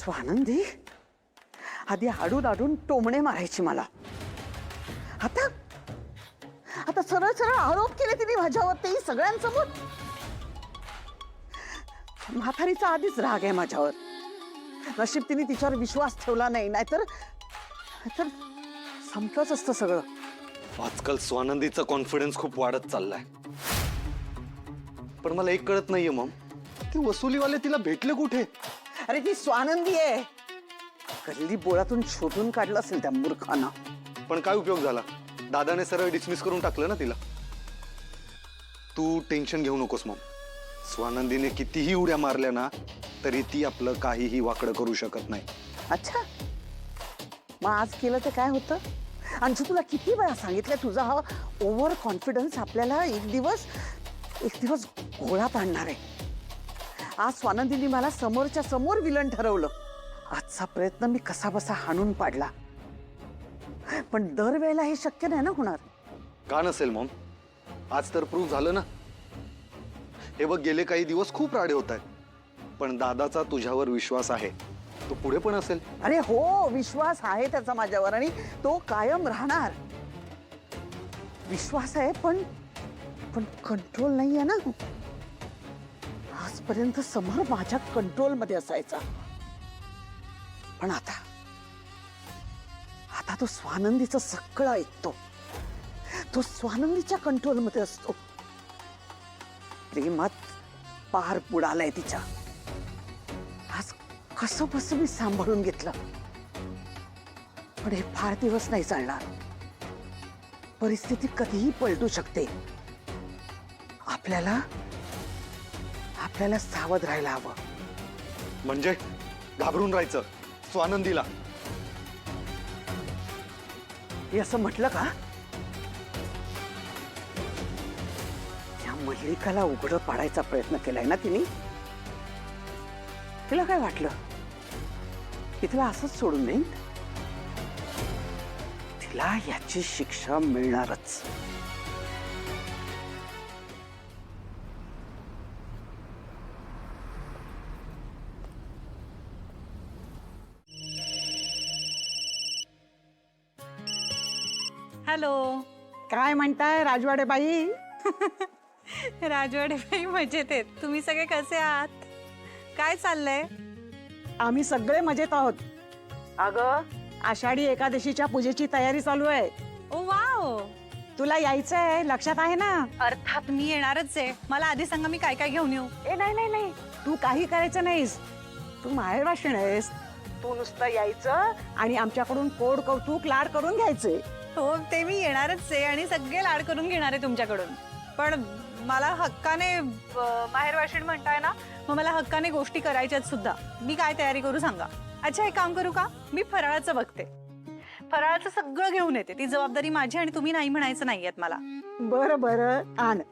स्वानंदी आधी आडून आडून टोमणे मारायची मला. आता आता सरळ सरळ आरोप केले तिने माझ्यावर, तेही सगळ्यांसमोर. म्हातारीचा आधीच राग आहे माझ्यावर. नशीब तिने तिच्यावर विश्वास ठेवला नाही, नाहीतर संपलंच असतं सगळं. आजकाल स्वानंदीचा कॉन्फिडन्स खूप वाढत चाललाय. पण मला एक कळत नाहीये मॉम, ते वसुलीवाले तिला भेटले कुठे? अरे ती स्वानंदी आहे. गल्ली बोळातून शोधून काढलं असेल त्या मूर्खांना. पण काय उपयोग झाला? दादाने सरळ डिसमिस करून टाकलं ना तिला. तू टेन्शन घेऊ नकोस मॉम. स्वानंदीने कितीही उड्या मारल्या ना तरी ती आपलं काहीही वाकडं करू शकत नाही. अच्छा, मग आज केलं तर काय होतं? अंशू, तुला किती वेळा सांगितलं, तुझा हा ओव्हर कॉन्फिडन्स आपल्याला एक दिवस घोळात आणणार आहे. आज स्वानंदीने मला समोरच्या समोर विलन ठरवलं. आजचा प्रयत्न मी कसा बसा हाणून पाडला, पण दरवेळेला हे शक्य नाही ना होणार. का नसेल मॉम? आज तर प्रूव्ह झालं ना. हे बघ, गेले काही दिवस खूप राडे होत आहेत, पण दादाचा तुझ्यावर विश्वास आहे. तो पुढे पण असेल. अरे हो, विश्वास आहे त्याचा माझ्यावर आणि तो कायम राहणार. विश्वास आहे, पण कंट्रोल नाही आहे ना. आजपर्यंत समोर माझ्या कंट्रोल मध्ये असायचा, पण आता तो स्वानंदीचं सगळं ऐकतो. तो स्वानंदीच्या कंट्रोल मध्ये असतो. प्रेमात पार बुडालाय तिच्या. आज कसं बस मी सांभाळून घेतलं, पण हे फार दिवस नाही चालणार. परिस्थिती कधीही पलटू शकते. आपल्याला सावध राहायला हवं. म्हणजे घाबरून राहायचं स्वानंदीला? हे असं म्हटलं का? या मल्लिकाला उघडं पाडायचा प्रयत्न केलाय ना तिने. तिला काय वाटलं की तिला असंच सोडून देईन? तिला याची शिक्षा मिळणारच. हॅलो. काय म्हणताय राजवाडे बाई? राजवाडे बाई मजेत आहेत. तुम्ही सगळे कसे आहात? काय चाललंय? आम्ही सगळे मजेत आहोत. अगं, आषाढी एकादशीच्या पूजेची तयारी चालू आहे. ओ वाव. तुला यायचंय, लक्षात आहे ना? अर्थात मी येणारच आहे. मला आधी सांगा मी काय काय घेऊन येऊ. नाही, तू काही करायचं नाहीस. तू माहेरवाशीण आहेस. तू नुसतं यायचं आणि आमच्याकडून कोड कौतुक लाड करून घ्यायचे. हो, ते मी येणारच आहे आणि सगळे लाड करून घेणार आहे तुमच्याकडून. पण मला हक्काने माहेरवाशीण म्हणताय ना, मग मला हक्काने गोष्टी करायच्यात सुद्धा. मी काय तयारी करू सांगा. अच्छा, एक काम करू का, मी फराळाचं बघते. फराळाचं सगळं घेऊन येते. ती जबाबदारी माझी आणि तुम्ही नाही म्हणायचं नाहीयेत मला. बरं आण.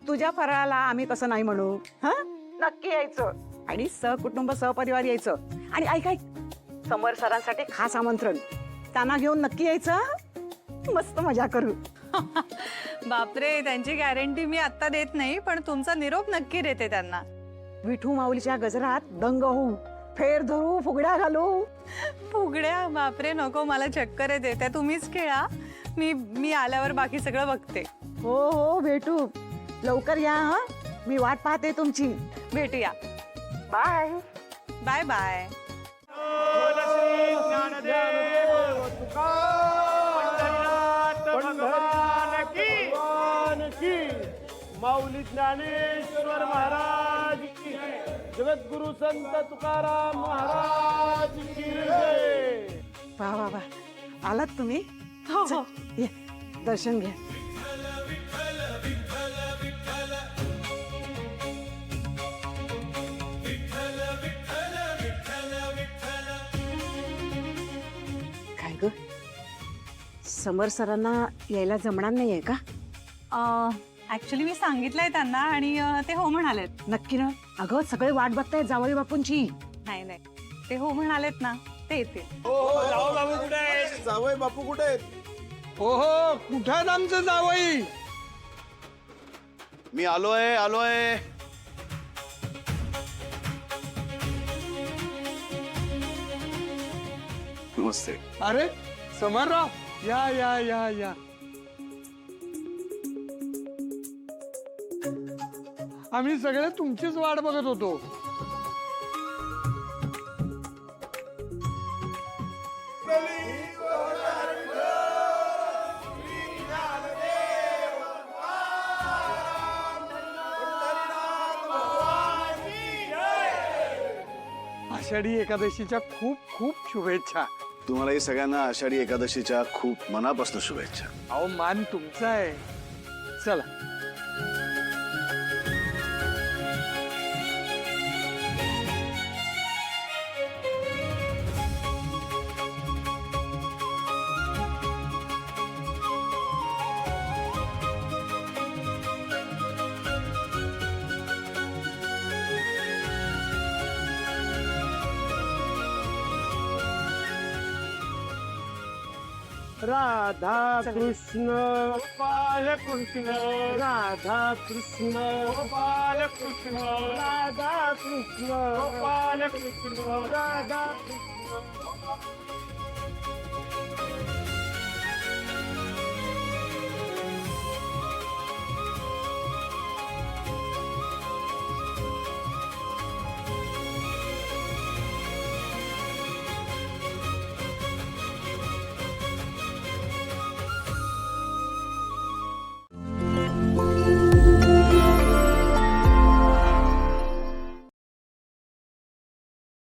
तुझ्या फराळाला आम्ही कसं नाही म्हणू? हा, नक्की यायचं आणि सहकुटुंब सहपरिवार यायचं. आणि ऐक, समर सरांसाठी खास आमंत्रण. त्यांना घेऊन नक्की यायचं. मस्त मजा करू. बापरे, त्यांची गॅरंटी मी आता देत नाही, पण तुमचा निरोप नक्की देते त्यांना. विठू माऊलीच्या गजरात दंग होऊ, फेर धरू, फुगड्या घालू. फुगड्या? बापरे नको, मला चक्कर येते. त्या तुम्हीच खेळा. मी आल्यावर बाकी सगळं बघते. हो, भेटू. लवकर या. हा, मी वाट पाहते तुमची. भेटूया. Bye bye bye. Mauli Dnyaneshwar Maharaj की जगद्गुरु संत तुकाराम महाराज की जय. वा. आलात तुम्ही? हो हो. ये, दर्शन घ्या. काय ग, समर सरांना यायला जमणार नाहीये का? ऍक्च्युली मी सांगितलंय त्यांना आणि ते हो म्हणालेत. नक्की ना? अगं, सगळे वाट बघतायत जावई बापूंची. नाही, ते हो म्हणालेत ना, ते येतील. जावई बापू कुठे आहेत? हो, कुठे आहेत आमचं जावई? मी आलोय. नमस्ते. अरे समरराव, या या या या. आम्ही सगळे तुमचीच वाट बघत होतो. आषाढी एकादशीच्या खूप खूप शुभेच्छा. तुम्हालाही सगळ्यांना आषाढी एकादशीच्या खूप मनापासून शुभेच्छा. अहो मान तुमचा आहे. चला. राधा कृष्ण बालकृष्ण राधा कृष्ण बालकृष्ण राधा कृष्ण बालकृष्ण राधा कृष्ण